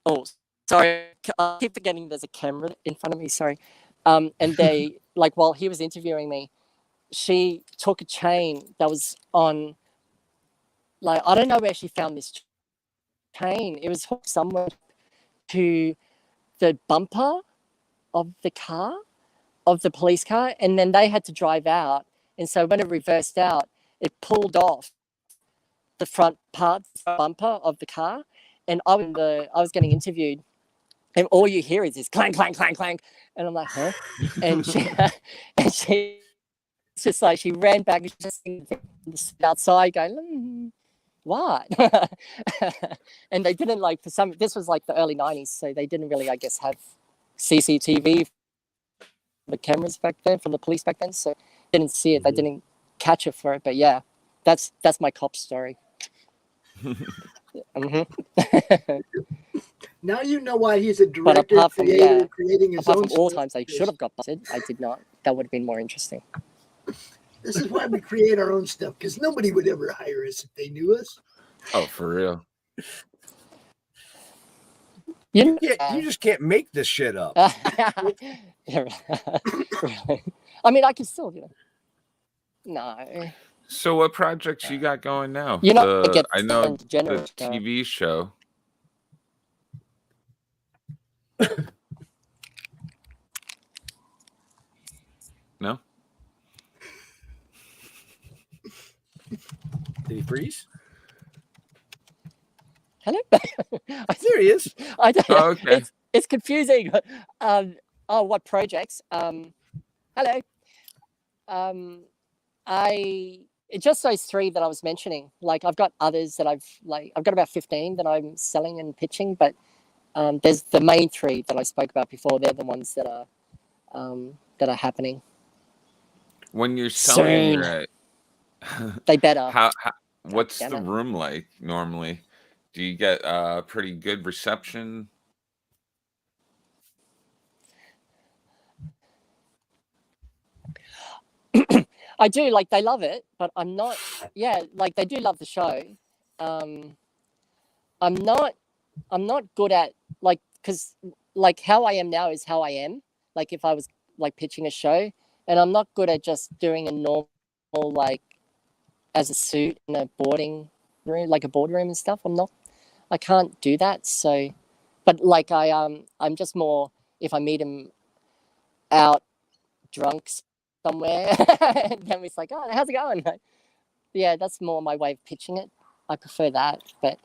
oh, sorry, I keep forgetting there's a camera in front of me. Sorry, and they like, while he was interviewing me, she took a chain that was on, like, I don't know where she found this chain. It was hooked somewhere to the bumper of the car, of the police car, and then they had to drive out. And so when it reversed out, it pulled off the front part, bumper of the car. And I was getting interviewed, and all you hear is this clang, clang, clang, clang. And I'm like, huh? And she just like, she ran back and just outside going, what? And they didn't, like, this was like the early 90s, so they didn't really, I guess, have CCTV, the cameras back then, from the police back then, so didn't see it. They didn't catch it for it. But yeah, that's my cop story. Now you know why he's a director, creator, creating his own. Apart from all times they should have got busted, I did not. That would have been more interesting. This is why we create our own stuff, because nobody would ever hire us if they knew us. Oh, for real. You just can't make this shit up. Really. I mean, I can still, no. So what projects you got going now? I know the TV show. No? Did he freeze? Hello? There he is. I don't know. Oh, okay. It's confusing. What projects? Hello. It's just those 3 that I was mentioning. Like, I've got others that I've got about 15 that I'm selling and pitching, but there's the main 3 that I spoke about before. They're the ones that are happening. When you're selling, they better. What's the room like normally? Do you get a pretty good reception? I do, like, they love it, but I'm not. Yeah, like, they do love the show. I'm not good at, like, because, like, how I am now is how I am. Like, if I was, like, pitching a show, and I'm not good at just doing a normal, like, as a suit in a boarding room, like a boardroom and stuff. I can't do that. So, but like, I'm just more, if I meet him out drunk somewhere, and then it's like, oh, how's it going? Yeah, that's more my way of pitching it. I prefer that. But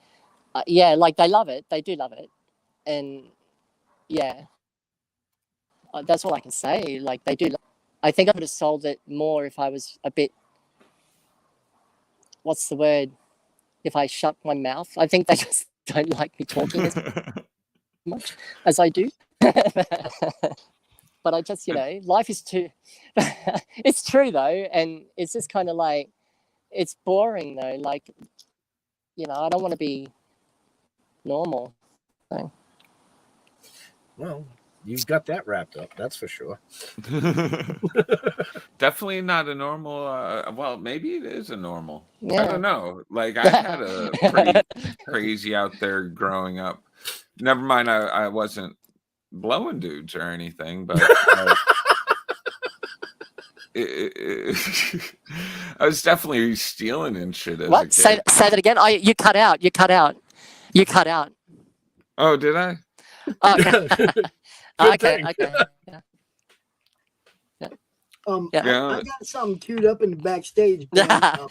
yeah, like, they love it. They do love it. And yeah, that's all I can say. Like, they do. I think I would have sold it more if I was a bit, what's the word? If I shut my mouth. I think they just don't like me talking as much as I do. But I just, life is too, it's true though. And it's just kind of like, it's boring though. Like, I don't want to be normal. So. Well, you've got that wrapped up, that's for sure. Definitely not a normal. Well, maybe it is a normal. Yeah. I don't know. Like, I had a pretty crazy out there growing up. Never mind, I wasn't blowing dudes or anything, but I was definitely stealing and shit as a What? kid. Say that again. You cut out. You cut out. You cut out. Oh, did I? Oh, okay. thing. Okay. Yeah. I got something queued up in the backstage. I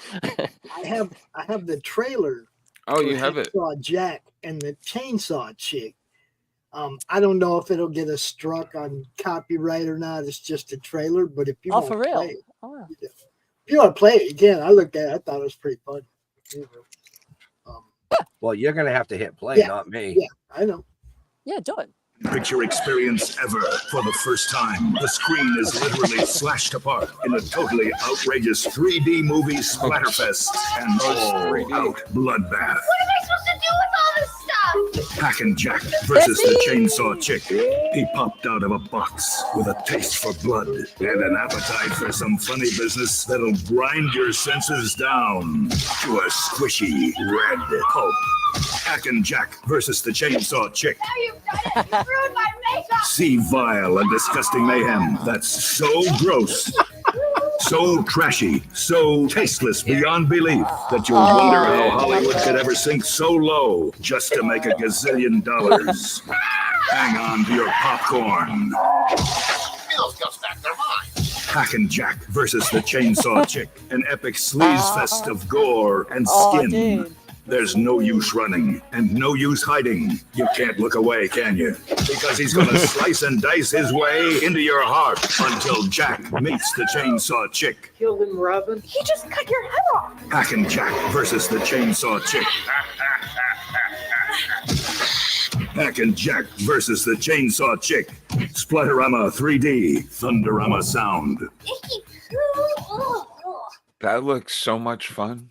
have the trailer. Oh, you have it. Jack and the Chainsaw Chick. I don't know if it'll get us struck on copyright or not. It's just a trailer, but if you want for to real? play it, Oh. if you want to play it again, I looked at it. I thought it was pretty fun. Well, you're gonna have to hit play, Yeah. not me. Yeah, I know. Yeah, do it. Picture experience ever. For the first time, the screen is literally slashed apart in a totally outrageous 3D movie splatterfest and all-out bloodbath. What am I supposed to do with all this stuff? Hack and Jack versus the Chainsaw Chick. He popped out of a box with a taste for blood and an appetite for some funny business that'll grind your senses down to a squishy red pulp. Hack and Jack versus the Chainsaw Chick. Now you've done it. You've ruined my makeup. See vile and disgusting mayhem that's so gross, so trashy, so tasteless beyond belief that you'll wonder how Hollywood could ever sink so low just to make a gazillion dollars. Hang on to your popcorn. Those guys back their minds. Hack and Jack versus the Chainsaw Chick. An epic sleaze fest of gore and skin. Dude. There's no use running and no use hiding. You can't look away, can you? Because he's gonna slice and dice his way into your heart until Jack meets the Chainsaw Chick. Killed him, Robin. He just cut your head off. Hack and Jack versus the Chainsaw Chick. Hack and Jack versus the Chainsaw Chick. Splatterama 3D, Thunderama sound. Icky. That looks so much fun.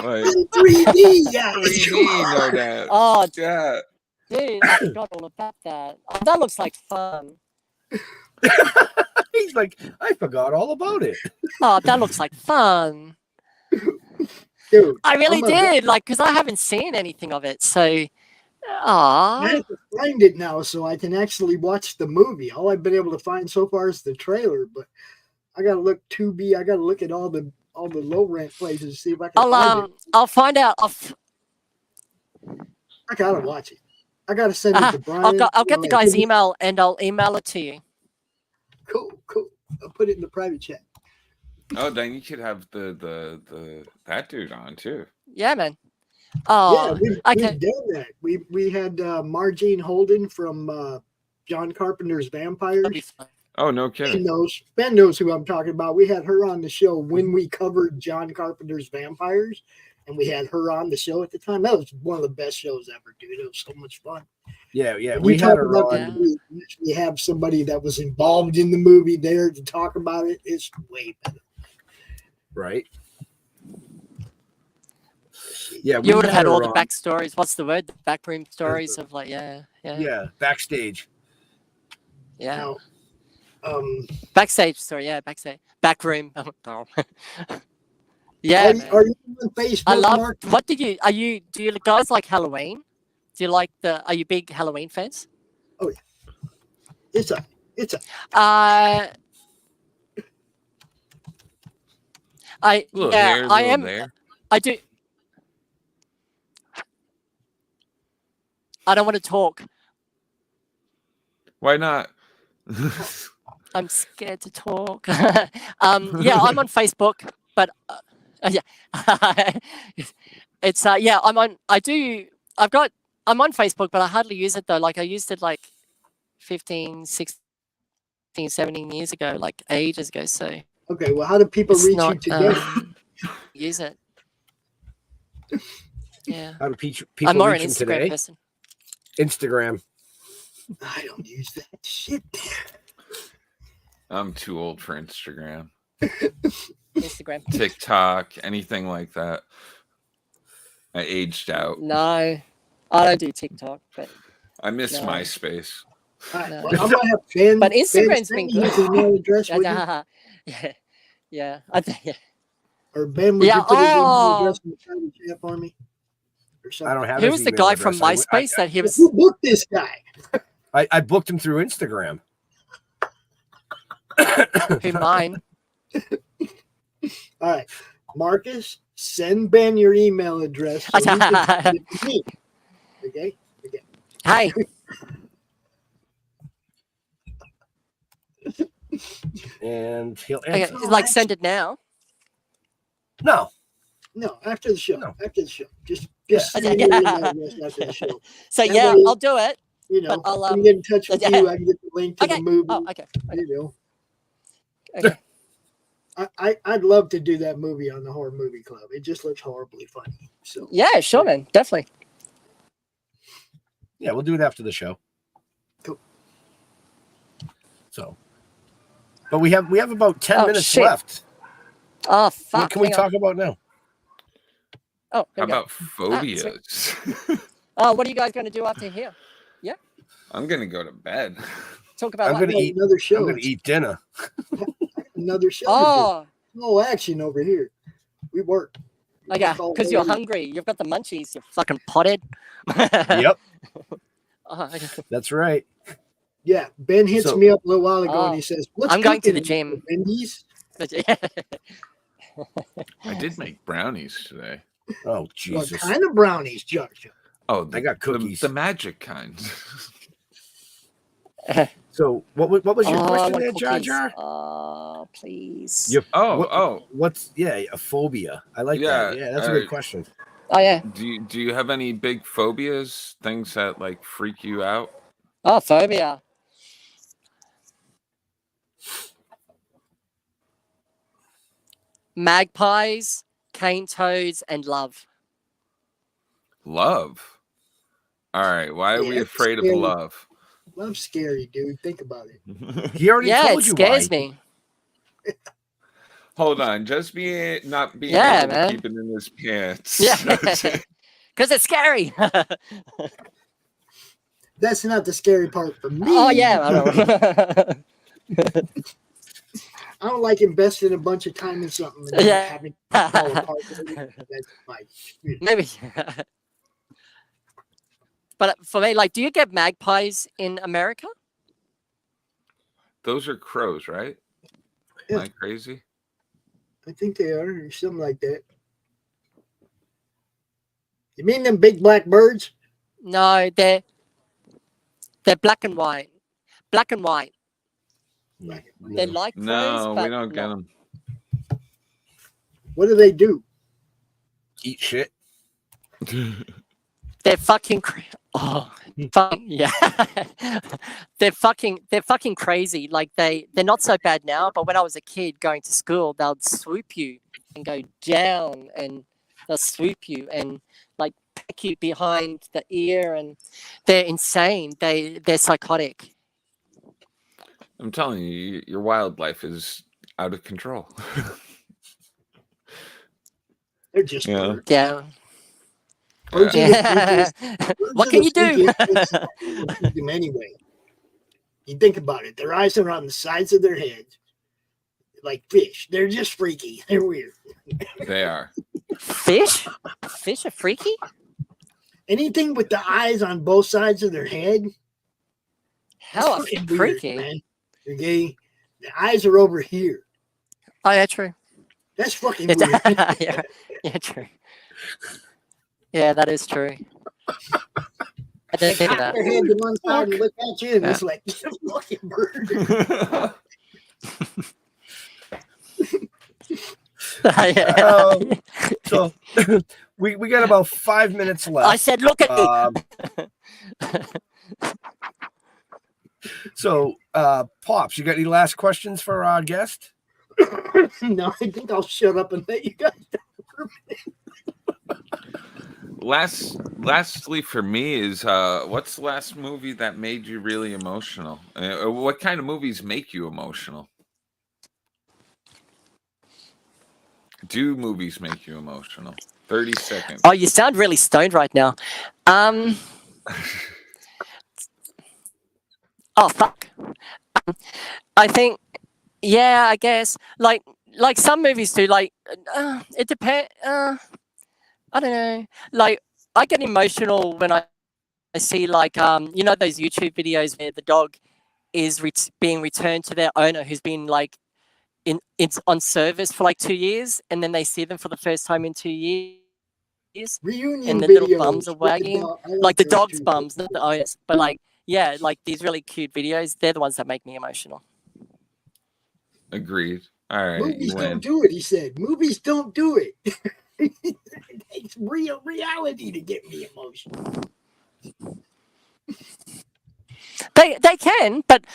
Like, 3D, yeah. 3D, no doubt. Oh, Yeah. dude, I forgot all about that. Oh, that looks like fun. He's like, I forgot all about it. Oh, that looks like fun. Dude, I really I'm gonna- did, like, because I haven't seen anything of it. So, I have to find it now so I can actually watch the movie. All I've been able to find so far is the trailer, but I gotta look Tubi. I gotta look at all the low rent places to see if I can find it. I'll find out. I gotta watch it. I gotta send it to Brian. I'll get the guy's email and I'll email it to you. Cool. I'll put it in the private chat. Oh, then you could have the that dude on too. Yeah, man. Oh, yeah, we've okay. done that. We had Margene Holden from John Carpenter's Vampires. That'll be fun. Oh, no kidding. Ben knows who I'm talking about. We had her on the show when we covered John Carpenter's Vampires, and we had her on the show at the time. That was one of the best shows ever, dude. It was so much fun. Yeah. When We you had talk her about on. the movie, you actually have somebody that was involved in the movie there to talk about it. It's way better. Right. Yeah, You would have had all her the on. backstories. What's the word? The backroom stories of like, yeah. Yeah, backstage. Yeah. Now, Backstage story, yeah, backstage. Backroom. Oh. Yeah. man. are you on Facebook, I love Mark? what do you guys like Halloween? Do you like are you big Halloween fans? It's a I Little yeah, hair, I little am there. I do I don't want to talk. Why not? I'm scared to talk. Yeah, I'm on Facebook, but yeah, it's yeah, I'm on Facebook, but I hardly use it though. Like I used it like 15, 16, 17 years ago, like ages ago. So okay. Well, how do people it's reach not you today? use it. Yeah, How do people I'm more an reach him Instagram today? person. Instagram. I don't use that shit. I'm too old for Instagram. Instagram. TikTok, anything like that. I aged out. No, I don't do TikTok, but I miss No. MySpace. Well, No. I'm gonna have Ben. But Instagram's Ben been send me good. his email address, would you? yeah. I think yeah. Or Ben, would Yeah, you put his email oh. address in the private chat for me? Or something? I don't have. Who his was the email guy from address. MySpace that he was? Who booked this guy? I booked him through Instagram. Who mine? All right, Marcus, send Ben your email address. So he can send it to me. Okay. Hey. And he'll Okay, answer. like send it now. No, after the show. No. After the show, just Yeah. send me your email address after the show. So That yeah, way, I'll do it. You know, but I can get in touch with you. I can get the link to Okay. the movie. Oh, okay. You know. Okay. I'd love to do that movie on the Horror Movie Club. It just looks horribly funny. So Yeah, sure, man. Definitely. Yeah, we'll do it after the show. Cool. So, but we have about 10 minutes shit. left. Oh fuck. What can we Hang talk about now? on. Oh, How there we go. about phobias? Oh, what are you guys going to do after here? Yeah. I'm gonna go to bed. Talk about I'm what? gonna eat another show. I'm gonna eat dinner. Another show. Oh, No action over here. We work. okay. Because you're hungry. You've got the munchies. You're fucking potted. Yep, Oh, okay. that's right. Yeah, Ben hits So- me up a little while ago and he says, "What's I'm going to cooking the gym." Wendy's?" But, yeah. I did make brownies today. Oh What Jesus! kind of brownies, Josh? Oh, I got cookies. The magic kind. So what was your Oh, I question want there, Jar cookies. Jar? Oh, please. What's a phobia? I like Yeah, that. Yeah, that's a good question. Oh yeah. Do you have any big phobias? Things that like freak you out? Oh, phobia. Magpies, cane toads, and love. Love. All right. Why are we Yeah, afraid of scary. love? Love's scary, dude. Think about it. He already Yeah, told it you scares why. me. Hold on. Just not being Yeah, able man. to keep it in his pants. Yeah. Because it's scary. That's not the scary part for me. Oh yeah, I know. I don't like investing a bunch of time in something and then Yeah. having to fall apart. That's like, Maybe. But for me, like, do you get magpies in America? Those are crows, right? Yeah. Am I crazy? I think they are, or something like that. You mean them big black birds? No, they're black and white. Black and white. They're like crows, No, but we don't get not. them. What do they do? Eat shit. They're fucking yeah. they're fucking crazy. Like they're not so bad now, but when I was a kid going to school, they'll swoop you and go down, and they'll swoop you and like peck you behind the ear, and they're insane. They're psychotic. I'm telling you, your wildlife is out of control. They're just Yeah. birds. Yeah. Birds are the Yeah. freakiest- What birds can are you the do? freakiest things that feed them anyway. You think about it. Their eyes are on the sides of their heads, like fish. They're just freaky. They're weird. They are. Fish? Fish are freaky? Anything with the eyes on both sides of their head. How that's fucking freaky? weird, man. Okay, the eyes are over here. Oh yeah, true. That's fucking weird. yeah, true. Yeah, that is true. I didn't think of Cock that. their head to one side and look at you, and it's Yeah. like fucking bird. So we got about 5 minutes left. I said, look at me. So, Pops, you got any last questions for our guest? No, I think I'll shut up and let you guys. Lastly for me is what's the last movie that made you really emotional? What kind of movies make you emotional? Do movies make you emotional? 30 seconds. Oh, you sound really stoned right now. Oh fuck. I think, yeah, I guess like some movies do. Like it depends. I don't know. Like I get emotional when I see like you know those YouTube videos where the dog is being returned to their owner who's been like it's on service for like 2 years, and then they see them for the first time in 2 years. Reunion and the videos little bums are wagging, like the dog's bums, not the owners, but like these really cute videos. They're the ones that make me emotional. Agreed. All right, movies don't do it. He said, "Movies don't do it." It takes real reality to get me emotional. They can, but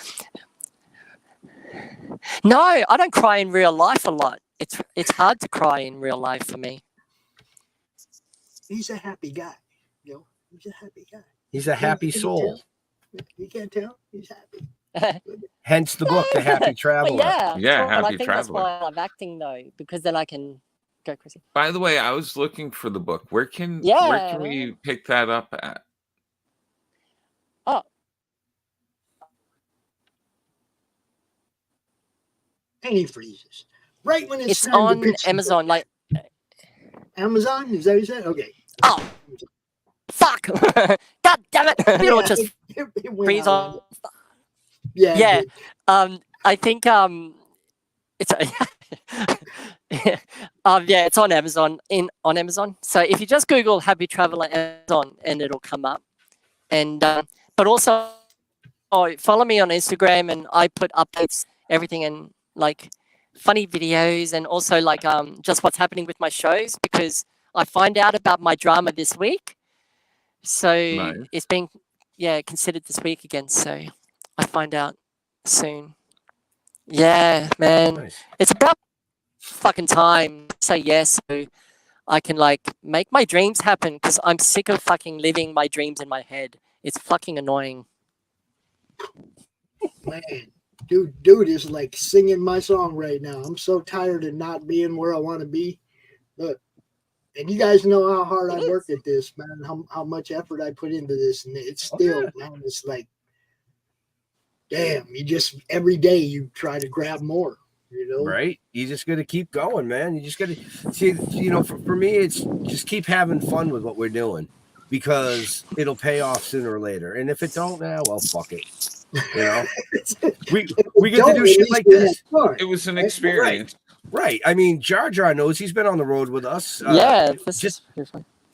no, I don't cry in real life a lot. It's hard to cry in real life for me. He's a happy guy. He's a happy guy. He's a happy soul. You can't tell. He's happy. Hence the book, The Happy Traveler. Yeah, Yeah, but I Happy think Traveler. that's why I love acting though, because then I can go crazy. By the way, I was looking for the book. Where can we pick that up at? Oh, And he freezes right when it's time on to pitch Amazon. Like Amazon, is that what you said? Okay. Oh, fuck! God damn it! It'll just it freeze on. Yeah. I think it's it's on Amazon. On Amazon. So if you just Google Happy Traveler Amazon, and it'll come up. And but also follow me on Instagram, and I put updates, everything, and like funny videos, and also like just what's happening with my shows, because I find out about my drama this week. So it's being considered this week again. So I find out soon. Yeah, man. Nice. It's about fucking time to say yes so I can like make my dreams happen, because I'm sick of fucking living my dreams in my head. It's fucking annoying. Man, dude is like singing my song right now. I'm so tired of not being where I want to be. Look, and you guys know how hard I worked at this, man, how much effort I put into this, and it's still, man, it's like, damn, you just, every day you try to grab more, Right? You just got to keep going, man. You just got to see, for me, it's just keep having fun with what we're doing, because it'll pay off sooner or later. And if it don't, well, fuck it. We get to do shit like this. It was an experience. Right. I mean, Jar Jar knows, he's been on the road with us.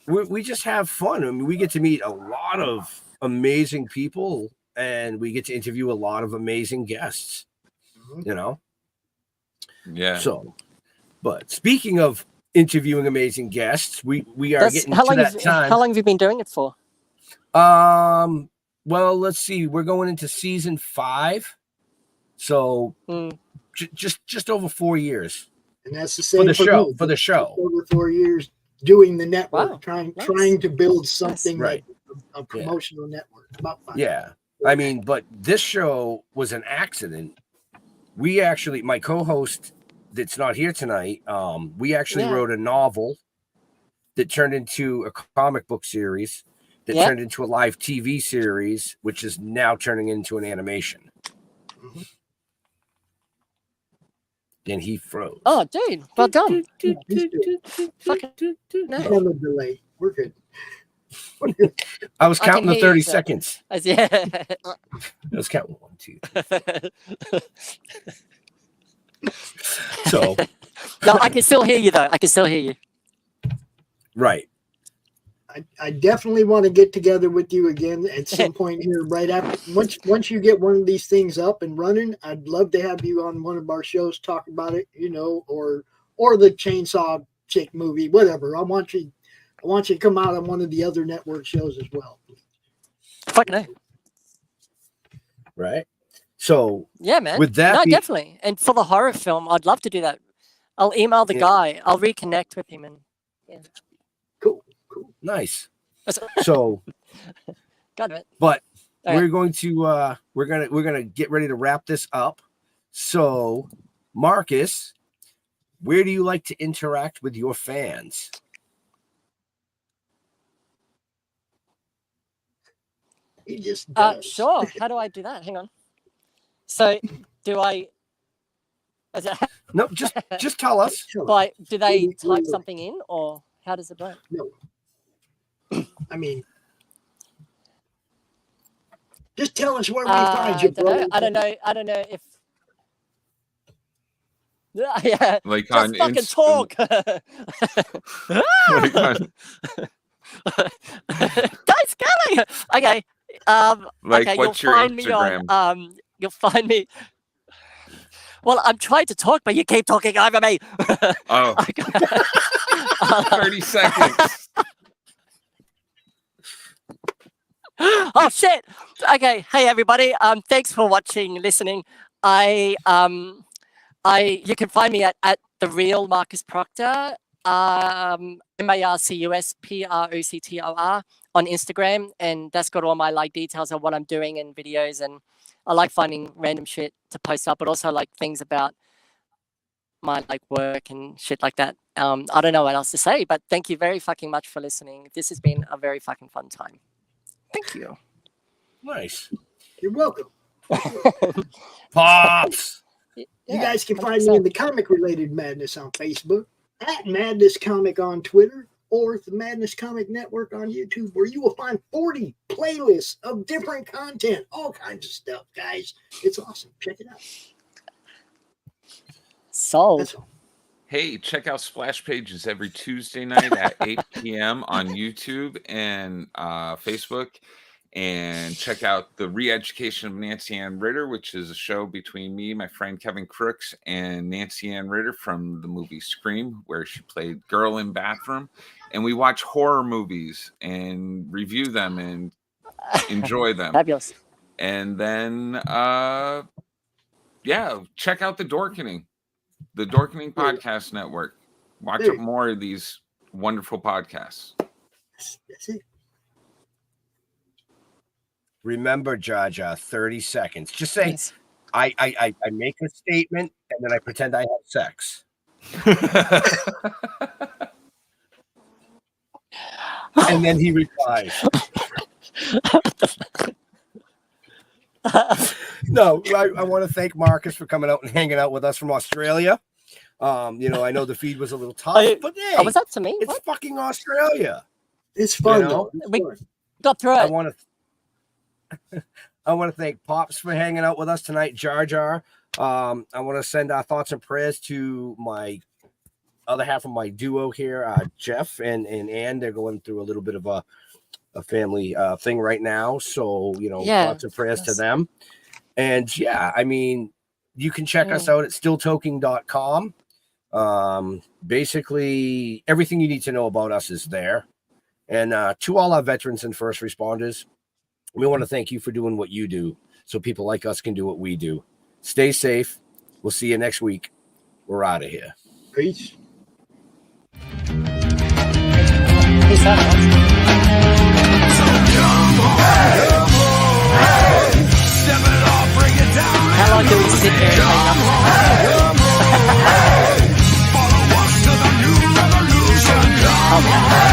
We just have fun. I mean, we get to meet a lot of amazing people, and we get to interview a lot of amazing guests. Yeah. So, but speaking of interviewing amazing guests, we are getting to that time. How long have you been doing it for? Well, let's see. We're going into season 5, so just over 4 years. And that's the same for the show. Over 4 years doing the network, trying to build something like a promotional network. About 5 years. I mean, but this show was an accident. We actually, my co-host that's not here tonight, we actually wrote a novel that turned into a comic book series that turned into a live TV series, which is now turning into an animation. And he froze. Oh, dude, well done. Fucking no delay. We're good. I was counting the 30 seconds. Yeah. I was counting 1, 2. So no, I can still hear you though. I can still hear you. Right. I definitely want to get together with you again at some point here, right after once you get one of these things up and running. I'd love to have you on one of our shows, talk about it, or the Chainsaw Chick movie, whatever. I want you to come out on one of the other network shows as well. Fucking no. Right. So yeah, man. With that, definitely. And for the horror film, I'd love to do that. I'll email the guy. I'll reconnect with him, and Cool. Nice. So, got it. But we're going to we're gonna get ready to wrap this up. So, Marcus, where do you like to interact with your fans? He just sure. How do I do that? Hang on. So, do I? No, just tell us. Like, do they type something in, or how does it work? No. I mean, just tell us where we find you, bro. I don't know if Yeah, like just on fucking talk. like on, Guys, Kelly. Okay. like okay, what's you'll your find me Instagram? on. You'll find me. Well, I'm trying to talk, but you keep talking over me. Oh, 30 seconds. Oh shit. Okay. Hey everybody. Thanks for watching, listening. You can find me at the real Marcus Proctor, MarcusProctor on Instagram, and that's got all my like details of what I'm doing and videos, and I like finding random shit to post up, but also like things about my like work and shit like that. I don't know what else to say, but thank you very fucking much for listening. This has been a very fucking fun time. Thank you. Nice. You're welcome. Pops. You guys can find me in the comic related madness on Facebook, at Madness Comic on Twitter, or the Madness Comic Network on YouTube, where you will find 40 playlists of different content, all kinds of stuff, guys. It's awesome. Check it out. So, hey, check out Splash Pages every Tuesday night at 8 p.m. on YouTube and Facebook. And check out the Re-Education of Nancy Ann Ritter, which is a show between me, my friend Kevin Crooks, and Nancy Ann Ritter from the movie Scream, where she played Girl in Bathroom. And we watch horror movies and review them and enjoy them. Fabulous. And then, check out the Dorkening Podcast Network. Watch more of these wonderful podcasts. That's it. Remember, Jaja, 30 seconds. Just say, I make a statement and then I pretend I have sex. And then he replies. No, I want to thank Marcus for coming out and hanging out with us from Australia. I know the feed was a little tough, but hey, was that to me? It's fucking Australia. It's fun, though. We got through it. I want to thank Pops for hanging out with us tonight, Jar Jar. I want to send our thoughts and prayers to my other half of my duo here, Jeff and Ann. They're going through a little bit of a family thing right now. So, thoughts and prayers to them. And you can check us out at stilltoking.com. Basically, everything you need to know about us is there. And to all our veterans and first responders, we want to thank you for doing what you do so people like us can do what we do. Stay safe. We'll see you next week. We're out of here. Peace. Peace out. How long do we sit here and make nothing? Okay.